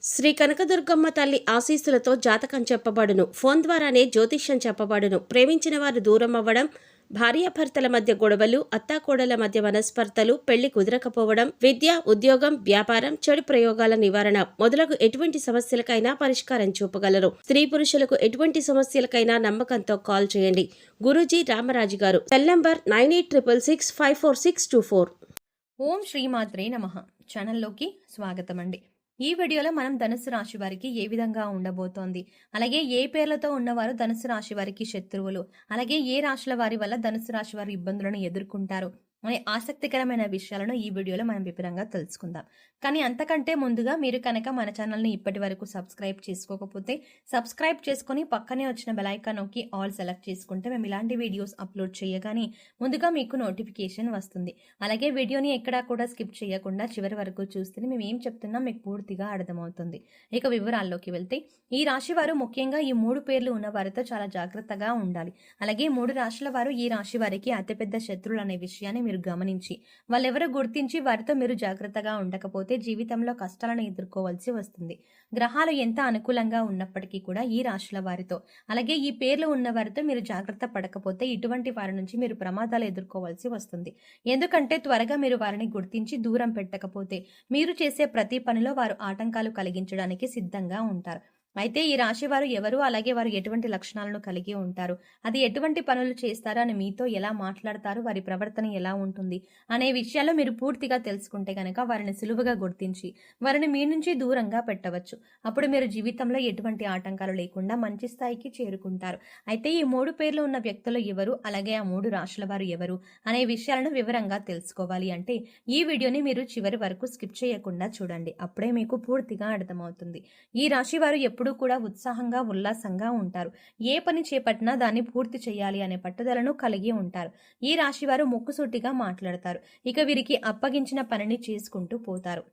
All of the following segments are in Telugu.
శ్రీ కనకదుర్గమ్మ తల్లి ఆశీస్సులతో జాతకం చెప్పబడును. ఫోన్ ద్వారానే జ్యోతిష్యం చెప్పబడును. ప్రేమించిన వారు దూరం అవ్వడం, భార్యాభర్తల మధ్య గొడవలు, అత్తాకోడల మధ్య మనస్పర్ధలు, పెళ్లి కుదరకపోవడం, విద్య, ఉద్యోగం, వ్యాపారం, చెడు ప్రయోగాల నివారణ మొదలగు ఎటువంటి సమస్యలకైనా పరిష్కారం చూపగలరు. స్త్రీ పురుషులకు ఎటువంటి సమస్యలకైనా నమ్మకంతో కాల్ చేయండి. గురూజీ రామరాజు గారు. Cell number 9866654624. ఓం శ్రీమాత్రే నమః. ఛానల్లోకి స్వాగతం అండి. ఈ వీడియోలో మనం ధనుసు రాశి వారికి ఏ విధంగా ఉండబోతోంది, అలాగే ఏ పేర్లతో ఉన్నవారు ధనుసు రాశి వారికి శత్రువులు, అలాగే ఏ రాశుల వారి వల్ల ధనుసు రాశి వారు ఇబ్బందులను ఎదుర్కొంటారు అనే ఆసక్తికరమైన విషయాలను ఈ వీడియోలో మనం వివరంగా తెలుసుకుందాం. కానీ అంతకంటే ముందుగా మీరు కనుక మన ఛానల్ని ఇప్పటి వరకు సబ్స్క్రైబ్ చేసుకోకపోతే సబ్స్క్రైబ్ చేసుకొని పక్కనే వచ్చిన బెల్ ఐకాన్ నొక్కి ఆల్ సెలెక్ట్ చేసుకుంటే మేము ఇలాంటి వీడియోస్ అప్లోడ్ చేయగానే ముందుగా మీకు నోటిఫికేషన్ వస్తుంది. అలాగే వీడియోని ఎక్కడా కూడా స్కిప్ చేయకుండా చివరి వరకు చూస్తే మేము ఏం చెప్తున్నా మీకు పూర్తిగా అర్థమవుతుంది. ఇక వివరాల్లోకి వెళ్తే ఈ రాశి వారు ముఖ్యంగా ఈ 3 పేర్లు ఉన్న వారితో చాలా జాగ్రత్తగా ఉండాలి. అలాగే 3 రాశుల వారు ఈ రాశి వారికి అతిపెద్ద శత్రువులు అనే విషయాన్ని మీరు గమనించి వాళ్ళెవరో గుర్తించి వారితో మీరు జాగ్రత్తగా ఉండకపోతే జీవితంలో కష్టాలను ఎదుర్కోవాల్సి వస్తుంది. గ్రహాలు ఎంత అనుకూలంగా ఉన్నప్పటికీ కూడా ఈ రాశుల వారితో అలాగే ఈ పేర్లు ఉన్న వారితో మీరు జాగ్రత్త పడకపోతే ఇటువంటి వారి నుంచి మీరు ప్రమాదాలు ఎదుర్కోవాల్సి వస్తుంది. ఎందుకంటే త్వరగా మీరు వారిని గుర్తించి దూరం పెట్టకపోతే మీరు చేసే ప్రతి పనిలో వారు ఆటంకాలు కలిగించడానికి సిద్ధంగా ఉంటారు. అయితే ఈ రాశి వారు ఎవరు, అలాగే వారు ఎటువంటి లక్షణాలను కలిగి ఉంటారు, అది ఎటువంటి పనులు చేస్తారు అని మీతో ఎలా మాట్లాడతారు, వారి ప్రవర్తన ఎలా ఉంటుంది అనే విషయాల్లో మీరు పూర్తిగా తెలుసుకుంటే కనుక వారిని సులువుగా గుర్తించి వారిని మీ నుంచి దూరంగా పెట్టవచ్చు. అప్పుడు మీరు జీవితంలో ఎటువంటి ఆటంకాలు లేకుండా మంచి స్థాయికి చేరుకుంటారు. అయితే ఈ 3 పేర్లు ఉన్న వ్యక్తులు ఎవరు, అలాగే ఆ 3 రాశుల వారు ఎవరు అనే విషయాలను వివరంగా తెలుసుకోవాలి అంటే ఈ వీడియోని మీరు చివరి వరకు స్కిప్ చేయకుండా చూడండి. అప్పుడే మీకు పూర్తిగా అర్థమవుతుంది. ఈ రాశి వారు ఎప్పుడూ కూడా ఉత్సాహంగా, ఉల్లాసంగా ఉంటారు. ఏ పని చేపట్టినా దాన్ని పూర్తి చేయాలి అనే పట్టుదలను కలిగి ఉంటారు. ఈ రాశి వారు ముక్కుసూటిగా మాట్లాడతారు. ఇక వీరికి అప్పగించిన పనిని చేసుకుంటూ పోతారు.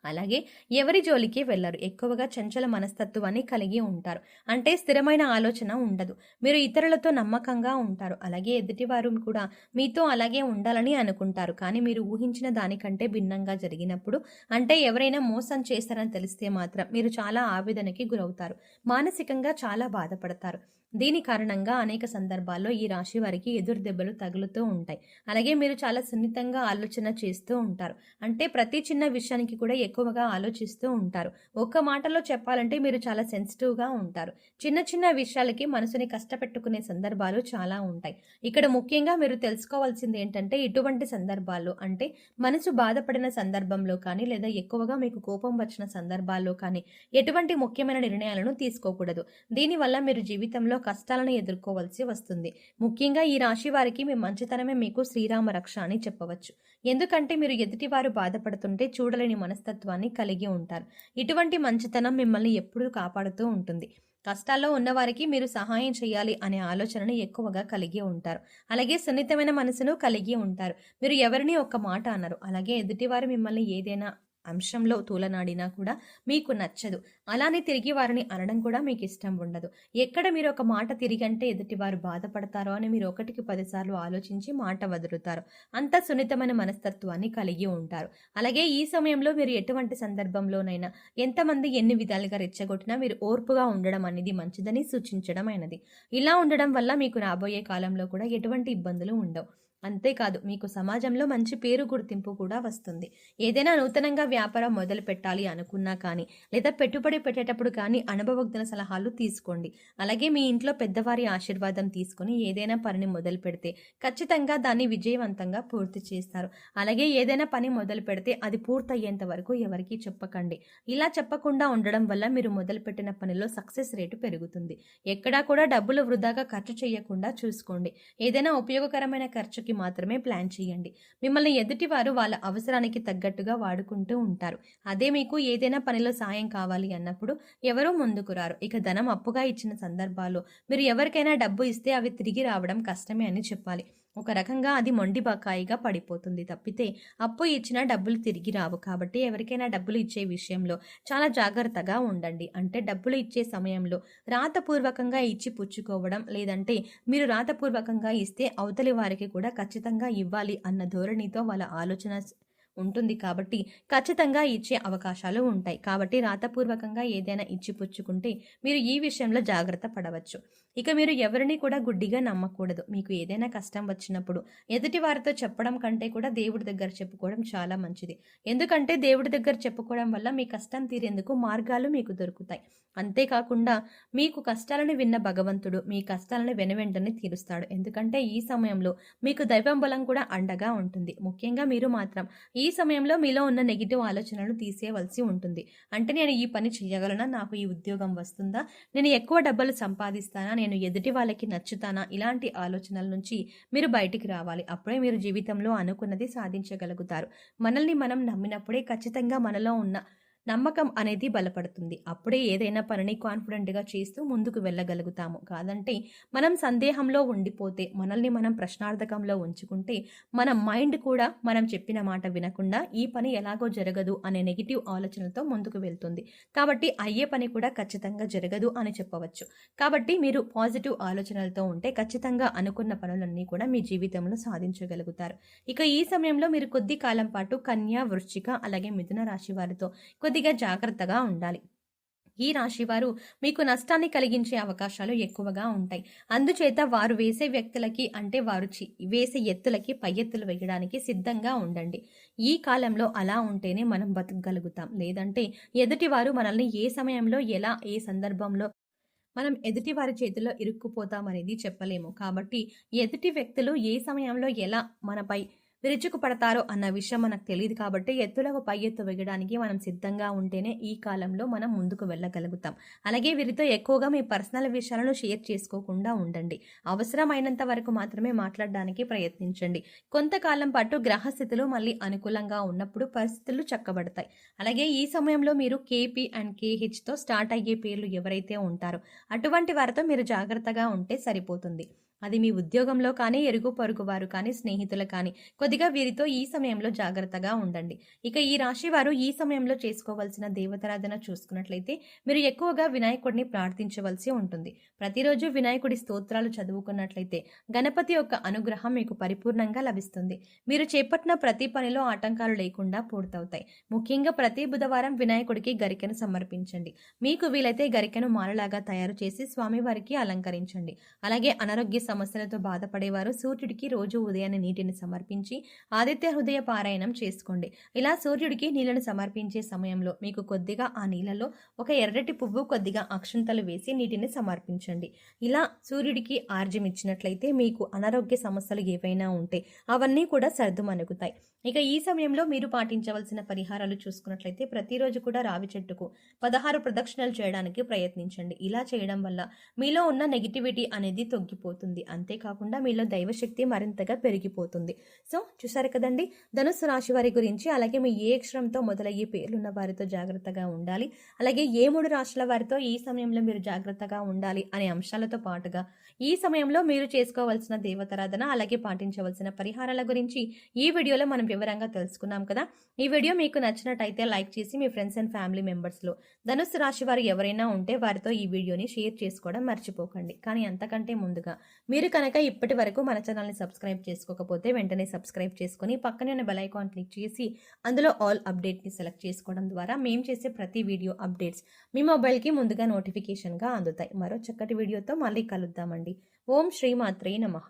అలాగే ఎవరి జోలికి వెళ్లరు. ఎక్కువగా చంచల మనస్తత్వాన్ని కలిగి ఉంటారు. అంటే స్థిరమైన ఆలోచన ఉండదు. మీరు ఇతరులతో నమ్మకంగా ఉంటారు. అలాగే ఎదుటివారు కూడా మీతో అలాగే ఉండాలని అనుకుంటారు. కానీ మీరు ఊహించిన దానికంటే భిన్నంగా జరిగినప్పుడు, అంటే ఎవరైనా మోసం చేస్తారని తెలిస్తే మాత్రం మీరు చాలా ఆవేదనకి గురవుతారు. మానసికంగా చాలా బాధపడతారు. దీని కారణంగా అనేక సందర్భాల్లో ఈ రాశి వారికి ఎదురు దెబ్బలు తగులుతూ ఉంటాయి. అలాగే మీరు చాలా సున్నితంగా ఆలోచన చేస్తూ ఉంటారు. అంటే ప్రతి చిన్న విషయానికి కూడా ఎక్కువగా ఆలోచిస్తూ ఉంటారు. ఒక్క మాటలో చెప్పాలంటే మీరు చాలా సెన్సిటివ్గా ఉంటారు. చిన్న చిన్న విషయాలకి మనసుని కష్టపెట్టుకునే సందర్భాలు చాలా ఉంటాయి. ఇక్కడ ముఖ్యంగా మీరు తెలుసుకోవాల్సింది ఏంటంటే ఇటువంటి సందర్భాల్లో, అంటే మనసు బాధపడిన సందర్భంలో కానీ లేదా ఎక్కువగా మీకు కోపం వచ్చిన సందర్భాల్లో కానీ ఎటువంటి ముఖ్యమైన నిర్ణయాలను తీసుకోకూడదు. దీనివల్ల మీరు జీవితంలో కష్టాలను ఎదుర్కోవాల్సి వస్తుంది. ముఖ్యంగా ఈ రాశి వారికి మీ మంచితనమే మీకు శ్రీరామ రక్ష అని చెప్పవచ్చు. ఎందుకంటే మీరు ఎదుటివారు బాధపడుతుంటే చూడలేని మనస్తత్వాన్ని కలిగి ఉంటారు. ఇటువంటి మంచితనం మిమ్మల్ని ఎప్పుడూ కాపాడుతూ ఉంటుంది. కష్టాల్లో ఉన్నవారికి మీరు సహాయం చేయాలి అనే ఆలోచనను ఎక్కువగా కలిగి ఉంటారు. అలాగే సున్నితమైన మనసును కలిగి ఉంటారు. మీరు ఎవరిని ఒక్క మాట అన్నారు. అలాగే ఎదుటివారు మిమ్మల్ని ఏదైనా అంశంలో తూలనాడినా కూడా మీకు నచ్చదు. అలానే తిరిగి వారిని అనడం కూడా మీకు ఇష్టం ఉండదు. ఎక్కడ మీరు ఒక మాట తిరిగంటే ఎదుటివారు బాధపడతారో అని మీరు 1కి 10 సార్లు ఆలోచించి మాట వదులుతారు. అంత సున్నితమైన మనస్తత్వాన్ని కలిగి ఉంటారు. అలాగే ఈ సమయంలో మీరు ఎటువంటి సందర్భంలోనైనా ఎంతమంది ఎన్ని విధాలుగా రెచ్చగొట్టినా మీరు ఓర్పుగా ఉండడం అనేది మంచిదని సూచించడం అయినది. ఇలా ఉండడం వల్ల మీకు రాబోయే కాలంలో కూడా ఎటువంటి ఇబ్బందులు ఉండవు. అంతేకాదు మీకు సమాజంలో మంచి పేరు గుర్తింపు కూడా వస్తుంది. ఏదైనా నూతనంగా వ్యాపారం మొదలు పెట్టాలి అనుకున్నా కానీ లేదా పెట్టుబడి పెట్టేటప్పుడు కానీ అనుభవజ్ఞుల సలహాలు తీసుకోండి. అలాగే మీ ఇంట్లో పెద్దవారి ఆశీర్వాదం తీసుకొని ఏదైనా పనిని మొదలు పెడితే ఖచ్చితంగా దాన్ని విజయవంతంగా పూర్తి చేస్తారు. అలాగే ఏదైనా పని మొదలు పెడితే అది పూర్తయ్యేంత వరకు ఎవరికీ చెప్పకండి. ఇలా చెప్పకుండా ఉండడం వల్ల మీరు మొదలుపెట్టిన పనిలో సక్సెస్ రేటు పెరుగుతుంది. ఎక్కడా కూడా డబ్బులు వృధాగా ఖర్చు చేయకుండా చూసుకోండి. ఏదైనా ఉపయోగకరమైన ఖర్చుకి మాత్రమే ప్లాన్ చేయండి. మిమ్మల్ని ఎదుటివారు వాళ్ళ అవసరానికి తగ్గట్టుగా వాడుకుంటూ ఉంటారు. అదే మీకు ఏదైనా పనిలో సాయం కావాలి అన్నప్పుడు ఎవరూ ముందుకు రారు. ఇక ధనం అప్పుగా ఇచ్చిన సందర్భాల్లో మీరు ఎవరికైనా డబ్బు ఇస్తే అవి తిరిగి రావడం కష్టమే అని చెప్పాలి. ఒక రకంగా అది మొండి బకాయిగా పడిపోతుంది తప్పితే అప్పు ఇచ్చిన డబ్బులు తిరిగి రావు. కాబట్టి ఎవరికైనా డబ్బులు ఇచ్చే విషయంలో చాలా జాగ్రత్తగా ఉండండి. అంటే డబ్బులు ఇచ్చే సమయంలో రాతపూర్వకంగా ఇచ్చి పుచ్చుకోవడం, లేదంటే మీరు రాతపూర్వకంగా ఇస్తే అవతలి వారికి కూడా ఖచ్చితంగా ఇవ్వాలి అన్న ధోరణితో వాళ్ళ ఆలోచన ఉంటుంది కాబట్టి ఖచ్చితంగా ఇచ్చే అవకాశాలు ఉంటాయి. కాబట్టి రాతపూర్వకంగా ఏదైనా ఇచ్చిపుచ్చుకుంటే మీరు ఈ విషయంలో జాగ్రత్త పడవచ్చు. ఇక మీరు ఎవరిని కూడా గుడ్డిగా నమ్మకూడదు. మీకు ఏదైనా కష్టం వచ్చినప్పుడు ఎదుటి వారితో చెప్పడం కంటే కూడా దేవుడి దగ్గర చెప్పుకోవడం చాలా మంచిది. ఎందుకంటే దేవుడి దగ్గర చెప్పుకోవడం వల్ల మీ కష్టం తీరేందుకు మార్గాలు మీకు దొరుకుతాయి. అంతేకాకుండా మీకు కష్టాలను విన్న భగవంతుడు మీ కష్టాలను వెనువెంటనే తీరుస్తాడు. ఎందుకంటే ఈ సమయంలో మీకు దైవం బలం కూడా అండగా ఉంటుంది. ముఖ్యంగా మీరు మాత్రం ఈ సమయంలో మీలో ఉన్న నెగిటివ్ ఆలోచనలు తీసేయవలసి ఉంటుంది. అంటే నేను ఈ పని చేయగలనా, నాకు ఈ ఉద్యోగం వస్తుందా, నేను ఎక్కువ డబ్బులు సంపాదిస్తానా, నేను ఎదుటి వాళ్ళకి నచ్చుతానా, ఇలాంటి ఆలోచనల నుంచి మీరు బయటికి రావాలి. అప్పుడే మీరు జీవితంలో అనుకున్నది సాధించగలుగుతారు. మనల్ని మనం నమ్మినప్పుడే ఖచ్చితంగా మనలో ఉన్న నమ్మకం అనేది బలపడుతుంది. అప్పుడే ఏదైనా పనిని కాన్ఫిడెంట్గా చేస్తూ ముందుకు వెళ్ళగలుగుతాము. కాదంటే మనం సందేహంలో ఉండిపోతే, మనల్ని మనం ప్రశ్నార్థకంలో ఉంచుకుంటే మన మైండ్ కూడా మనం చెప్పిన మాట వినకుండా ఈ పని ఎలాగో జరగదు అనే నెగిటివ్ ఆలోచనలతో ముందుకు వెళ్తుంది. కాబట్టి అయ్యే పని కూడా ఖచ్చితంగా జరగదు అని చెప్పవచ్చు. కాబట్టి మీరు పాజిటివ్ ఆలోచనలతో ఉంటే ఖచ్చితంగా అనుకున్న పనులన్నీ కూడా మీ జీవితంలో సాధించగలుగుతారు. ఇక ఈ సమయంలో మీరు కొద్ది కాలం పాటు కన్య, వృశ్చిక అలాగే మిథున రాశి వారితో కొద్దిగా జాగ్రత్తగా ఉండాలి. ఈ రాశివారు మీకు నష్టాన్ని కలిగించే అవకాశాలు ఎక్కువగా ఉంటాయి. అందుచేత వారు వేసే వ్యక్తులకి అంటే వారు వేసే ఎత్తులకి పై ఎత్తులు వేయడానికి సిద్ధంగా ఉండండి. ఈ కాలంలో అలా ఉంటేనే మనం బతకగలుగుతాం. లేదంటే ఎదుటివారు మనల్ని ఏ సమయంలో ఎలా ఏ సందర్భంలో మనం ఎదుటి వారి చేతిలో ఇరుక్కుపోతామనేది చెప్పలేము. కాబట్టి ఎదుటి వ్యక్తులు ఏ సమయంలో ఎలా మనపై విరుచుకు పడతారో అన్న విషయం మనకు తెలియదు. కాబట్టి ఎత్తులకు పై ఎత్తు వేయడానికి మనం సిద్ధంగా ఉంటేనే ఈ కాలంలో మనం ముందుకు వెళ్ళగలుగుతాం. అలాగే వీరితో ఎక్కువగా మీ పర్సనల్ విషయాలను షేర్ చేసుకోకుండా ఉండండి. అవసరమైనంత వరకు మాత్రమే మాట్లాడడానికి ప్రయత్నించండి. కొంతకాలం పాటు గ్రహస్థితులు మళ్ళీ అనుకూలంగా ఉన్నప్పుడు పరిస్థితులు చక్కబడతాయి. అలాగే ఈ సమయంలో మీరు కేపీ అండ్ కేహెచ్తో స్టార్ట్ అయ్యే పేర్లు ఎవరైతే ఉంటారో అటువంటి వారితో మీరు జాగ్రత్తగా ఉంటే సరిపోతుంది. అది మీ ఉద్యోగంలో కానీ, ఎరుగు పొరుగు వారు కానీ, స్నేహితులు కానీ కొద్దిగా వీరితో ఈ సమయంలో జాగ్రత్తగా ఉండండి. ఇక ఈ రాశి వారు ఈ సమయంలో చేసుకోవాల్సిన దేవతారాధన చూసుకున్నట్లయితే మీరు ఎక్కువగా వినాయకుడిని ప్రార్థించవలసి ఉంటుంది. ప్రతిరోజు వినాయకుడి స్తోత్రాలు చదువుకున్నట్లయితే గణపతి యొక్క అనుగ్రహం మీకు పరిపూర్ణంగా లభిస్తుంది. మీరు చేపట్టిన ప్రతి పనిలో ఆటంకాలు లేకుండా పూర్తవుతాయి. ముఖ్యంగా ప్రతి బుధవారం వినాయకుడికి గరికెను సమర్పించండి. మీకు వీలైతే గరికెను మాలలాగా తయారు చేసి స్వామివారికి అలంకరించండి. అలాగే అనారోగ్య సమస్యలతో బాధపడేవారు సూర్యుడికి రోజు ఉదయాన్నే నీటిని సమర్పించి ఆదిత్య హృదయ పారాయణం చేసుకోండి. ఇలా సూర్యుడికి నీళ్లను సమర్పించే సమయంలో మీకు కొద్దిగా ఆ నీళ్లలో ఒక ఎర్రటి పువ్వు, కొద్దిగా అక్షంతలు వేసి నీటిని సమర్పించండి. ఇలా సూర్యుడికి ఆర్జ్యం ఇచ్చినట్లయితే మీకు అనారోగ్య సమస్యలు ఏవైనా ఉంటే అవన్నీ కూడా సర్దుమణుగుతాయి. ఇక ఈ సమయంలో మీరు పాటించవలసిన పరిహారాలు చూసుకున్నట్లయితే ప్రతిరోజు కూడా రావి చెట్టుకు 16 ప్రదక్షిణలు చేయడానికి ప్రయత్నించండి. ఇలా చేయడం వల్ల మీలో ఉన్న నెగిటివిటీ అనేది తొగ్గిపోతుంది. అంతేకాకుండా మీలో దైవశక్తి మరింతగా పెరిగిపోతుంది. సో చూసారు కదండి, ధనుస్సు రాశి వారి గురించి. అలాగే మీ ఏ అక్షరంతో మొదలయ్యే పేర్లున్న వారితో జాగ్రత్తగా ఉండాలి, అలాగే ఏ 3 రాశుల వారితో ఈ సమయంలో మీరు జాగ్రత్తగా ఉండాలి అనే అంశాలతో పాటుగా ఈ సమయంలో మీరు చేసుకోవాల్సిన దేవతారాధన అలాగే పాటించవలసిన పరిహారాల గురించి ఈ వీడియోలో మనం వివరంగా తెలుసుకున్నాం కదా. ఈ వీడియో మీకు నచ్చినట్టయితే లైక్ చేసి మీ ఫ్రెండ్స్ అండ్ ఫ్యామిలీ మెంబర్స్లో ధనుస్సు రాశి వారు ఎవరైనా ఉంటే వారితో ఈ వీడియోని షేర్ చేసుకోవడం మర్చిపోకండి. కానీ అంతకంటే ముందుగా మీరు కనుక ఇప్పటి వరకు మన ఛానల్ని సబ్స్క్రైబ్ చేసుకోకపోతే వెంటనే సబ్స్క్రైబ్ చేసుకొని పక్కనే ఉన్న బెల్ ఐకాన్ క్లిక్ చేసి అందులో ఆల్ అప్డేట్ని సెలెక్ట్ చేసుకోవడం ద్వారా మేము చేసే ప్రతి వీడియో అప్డేట్స్ మీ మొబైల్కి ముందుగా నోటిఫికేషన్గా అందుతాయి. మరో చక్కటి వీడియోతో మళ్ళీ కలుద్దామండి. ఓం శ్రీమాత్రే నమః.